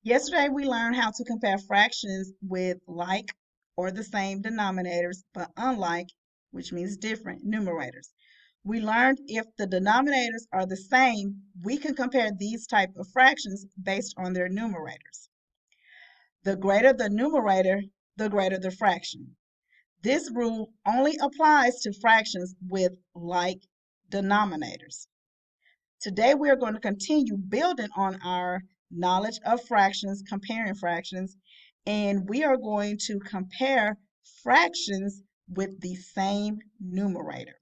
Yesterday, we learned how to compare fractions with like or the same denominators, but unlike, which means different, numerators. We learned if the denominators are the same, we can compare these type of fractions based on their numerators. The greater the numerator, the greater the fraction. This rule only applies to fractions with like denominators. Today, we are going to continue building on our knowledge of fractions, comparing fractions, and we are going to compare fractions with the same numerator.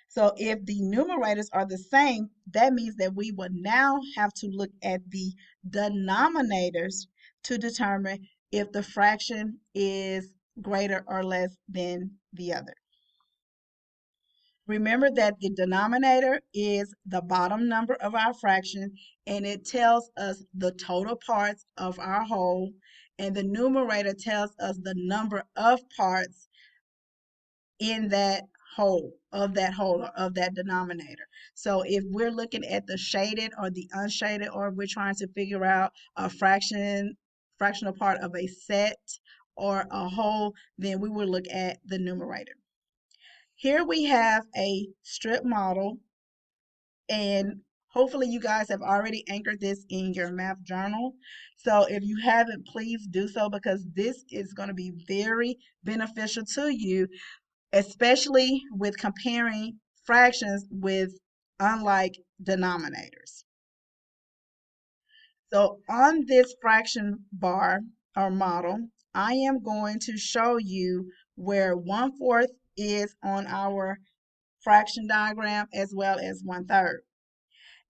So if the numerators are the same, that means that we will now have to look at the denominators to determine if the fraction is greater or less than the other. Remember that the denominator is the bottom number of our fraction, and it tells us the total parts of our whole, and the numerator tells us the number of parts in that whole or of that denominator. So if we're looking at the shaded or the unshaded, or we're trying to figure out a fractional part of a set or a whole, then we will look at the numerator. Here we have a strip model, and hopefully you guys have already anchored this in your math journal. So if you haven't, please do so, because this is going to be very beneficial to you, especially with comparing fractions with unlike denominators. So on this fraction bar or model, I am going to show you where 1/4 is on our fraction diagram, as well as 1/3.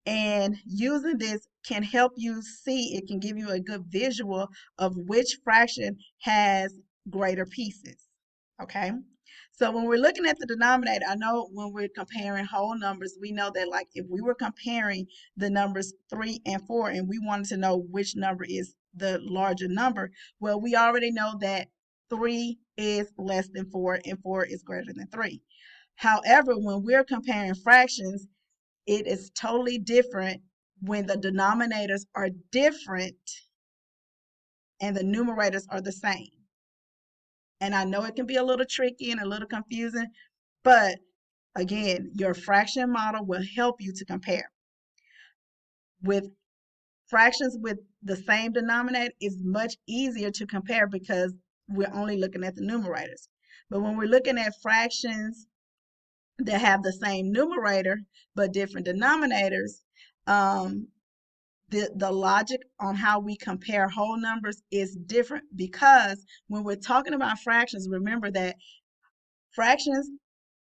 And using this can help you see, it can give you a good visual of which fraction has greater pieces. Okay? So when we're looking at the denominator, I know when we're comparing whole numbers, we know that, like, if we were comparing the numbers 3 and 4 and we wanted to know which number is the larger number, well, we already know that 3 is less than 4 and 4 is greater than 3. However, when we're comparing fractions, it is totally different when the denominators are different and the numerators are the same. And I know it can be a little tricky and a little confusing, but again, your fraction model will help you to compare. With fractions with the same denominator, it's much easier to compare because we're only looking at the numerators. But when we're looking at fractions that have the same numerator but different denominators, the logic on how we compare whole numbers is different, because when we're talking about fractions, remember that fractions,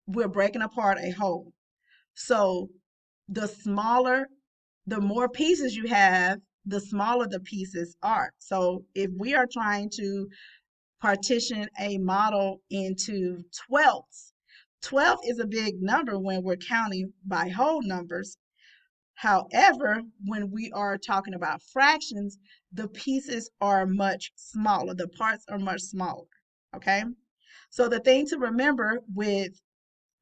we're breaking apart a whole. So the smaller, the more pieces you have, the smaller the pieces are. So if we are trying to partition a model into twelfths, 12 is a big number when we're counting by whole numbers. However, when we are talking about fractions, the pieces are much smaller. The parts are much smaller. Okay? So the thing to remember with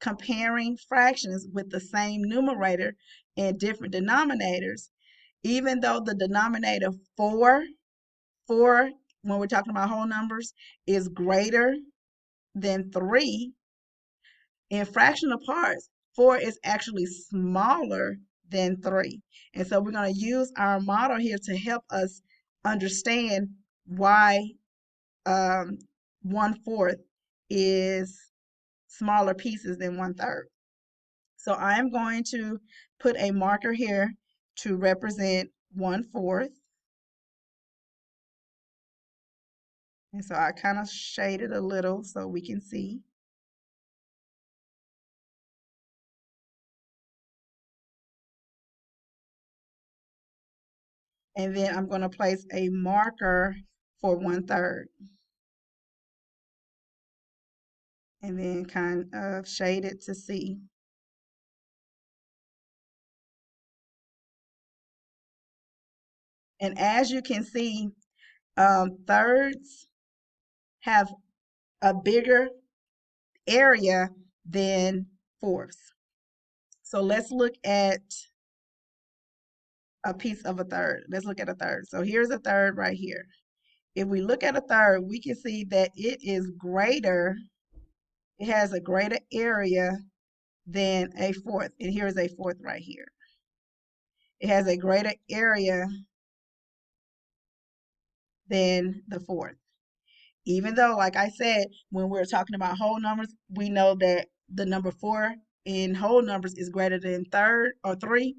comparing fractions with the same numerator and different denominators, even though the denominator 4, when we're talking about whole numbers, is greater than 3, in fractional parts, 4 is actually smaller than 3. And so we're going to use our model here to help us understand why 1/4 is smaller pieces than 1/3. So I am going to put a marker here to represent 1/4. And so I kind of shaded a little so we can see. And then I'm going to place a marker for 1/3. And then kind of shade it to see. And as you can see, thirds have a bigger area than fourths. So let's look at a piece of a third. Let's look at a third. So here's a third right here. If we look at a third, we can see that it is greater, it has a greater area than a fourth. And here's a fourth right here. It has a greater area than the fourth. Even though, like I said, when we're talking about whole numbers, we know that the number 4 in whole numbers is greater than third or 3.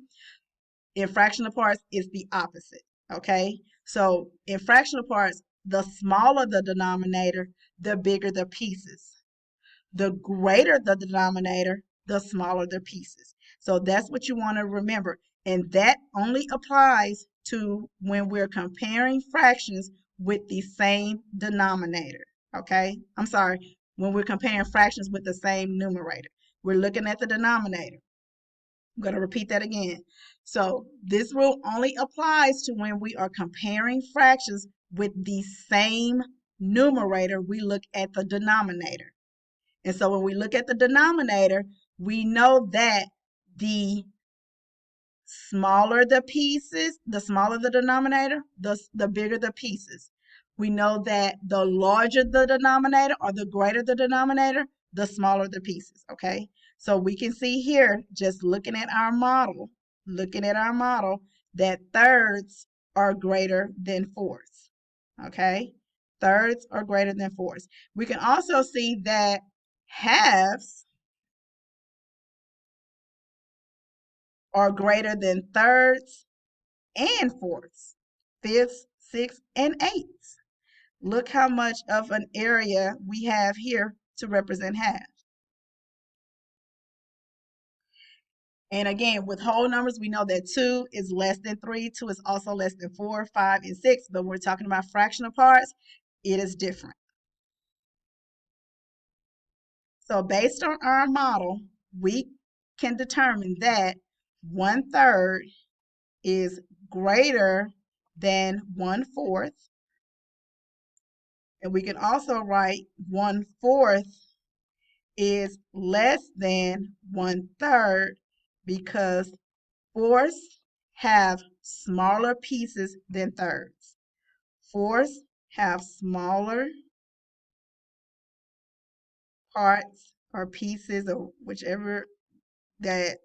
In fractional parts, it's the opposite. Okay? So in fractional parts, the smaller the denominator, the bigger the pieces. The greater the denominator, the smaller the pieces. So that's what you want to remember. And that only applies to when we're comparing fractions with the same denominator. Okay? I'm sorry, when we're comparing fractions with the same numerator. We're looking at the denominator. I'm going to repeat that again. So this rule only applies to when we are comparing fractions with the same numerator. We look at the denominator. And so when we look at the denominator, we know that the smaller the pieces, the smaller the denominator, the bigger the pieces. We know that the larger the denominator or the greater the denominator, the smaller the pieces, okay? So we can see here, just looking at our model, that thirds are greater than fourths, okay? Thirds are greater than fourths. We can also see that halves are greater than thirds and fourths, fifths, sixths, and eighths. Look how much of an area we have here to represent half. And again, with whole numbers, we know that 2 is less than 3. 2 is also less than 4, 5, and 6. But when we're talking about fractional parts, it is different. So based on our model, we can determine that 1/3 is greater than 1/4. And we can also write 1/4 is less than 1/3 because fourths have smaller pieces than thirds. Fourths have smaller parts or pieces or whichever that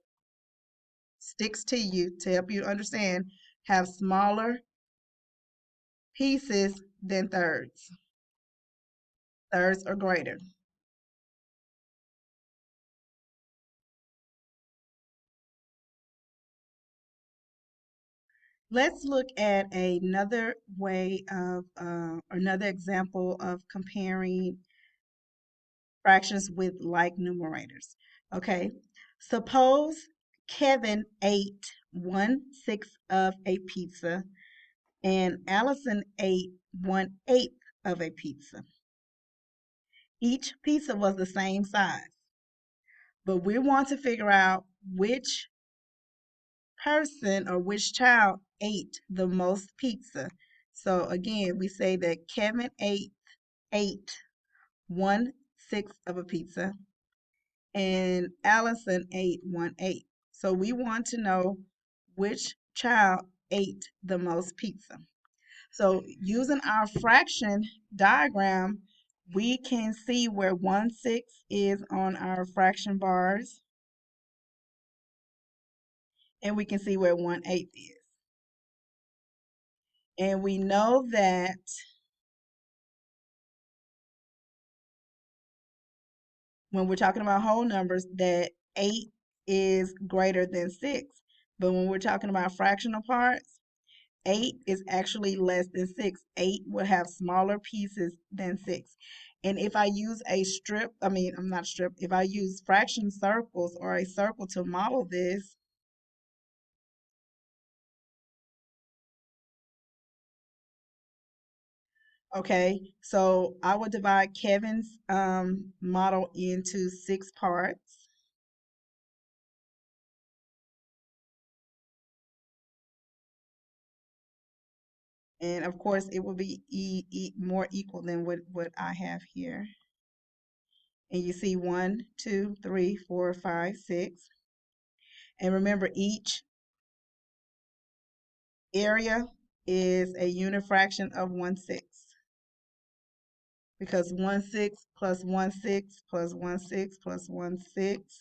sticks to you to help you understand, have smaller pieces than thirds. Thirds are greater. Let's look at another way of, another example of comparing fractions with like numerators. Okay, suppose Kevin ate 1/6 of a pizza and Allison ate 1/8 of a pizza. Each pizza was the same size, but we want to figure out which person or which child ate the most pizza. So again, we say that Kevin ate 1/6 of a pizza and Allison ate 1/8. So we want to know which child ate the most pizza. So using our fraction diagram, we can see where 1/6 is on our fraction bars, and we can see where 1/8 is. And we know that when we're talking about whole numbers, that 8 is greater than 6. But when we're talking about fractional parts, 8 is actually less than 6. 8 will have smaller pieces than 6. And if I use a strip, I'm not strip, if I use fraction circles or a circle to model this, okay, so I would divide Kevin's model into 6 parts. And of course, it will be more equal than what I have here. And you see 1, 2, 3, 4, 5, 6. And remember, each area is a unit fraction of 1/6 because 1/6 plus 1/6 plus 1/6 plus 1/6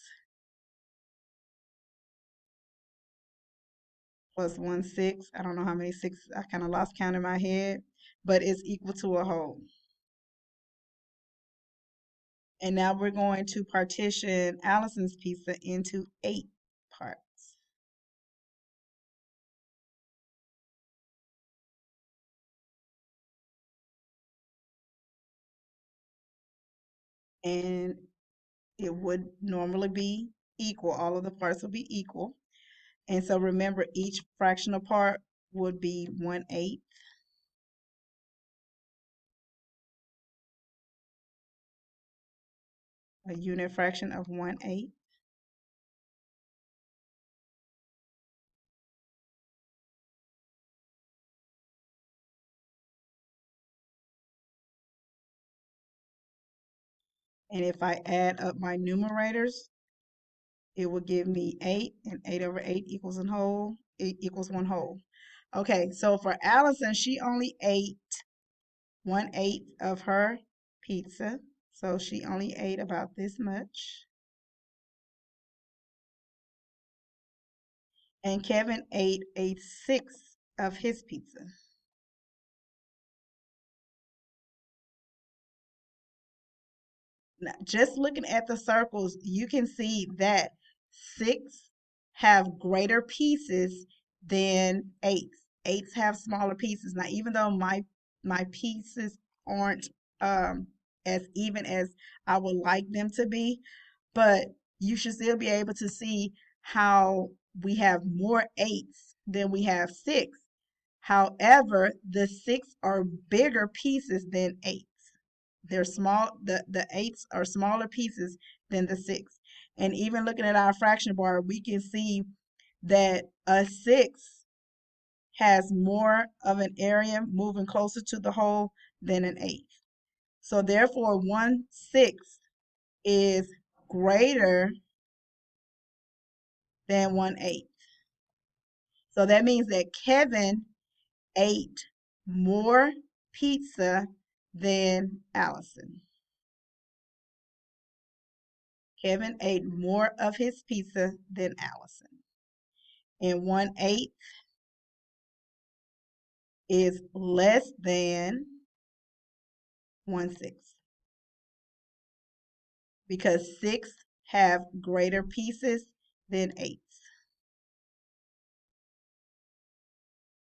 plus 1/6. I don't know how many sixes. I kind of lost count in my head, but it's equal to a whole. And now we're going to partition Allison's pizza into 8 parts. And it would normally be equal. All of the parts would be equal. And so remember, each fractional part would be 1/8. A unit fraction of 1/8. And if I add up my numerators, it will give me 8, and 8 over 8 equals a whole. It equals 1 whole. Okay, so for Allison, she only ate 1/8 of her pizza. So she only ate about this much. And Kevin ate 1/6 of his pizza. Now, just looking at the circles, you can see that 6 have greater pieces than 8s. 8s have smaller pieces. Now, even though my pieces aren't as even as I would like them to be, but you should still be able to see how we have more 8s than we have 6. However, the 6 are bigger pieces than 8. They're small, the 8s are smaller pieces than the 6. And even looking at our fraction bar, we can see that a 6 has more of an area moving closer to the whole than an 8. So therefore, 1/6 is greater than 1/8. So that means that Kevin ate more pizza than Allison. Kevin ate more of his pizza than Allison. And 1/8 is less than 1/6 because 6 have greater pieces than 8.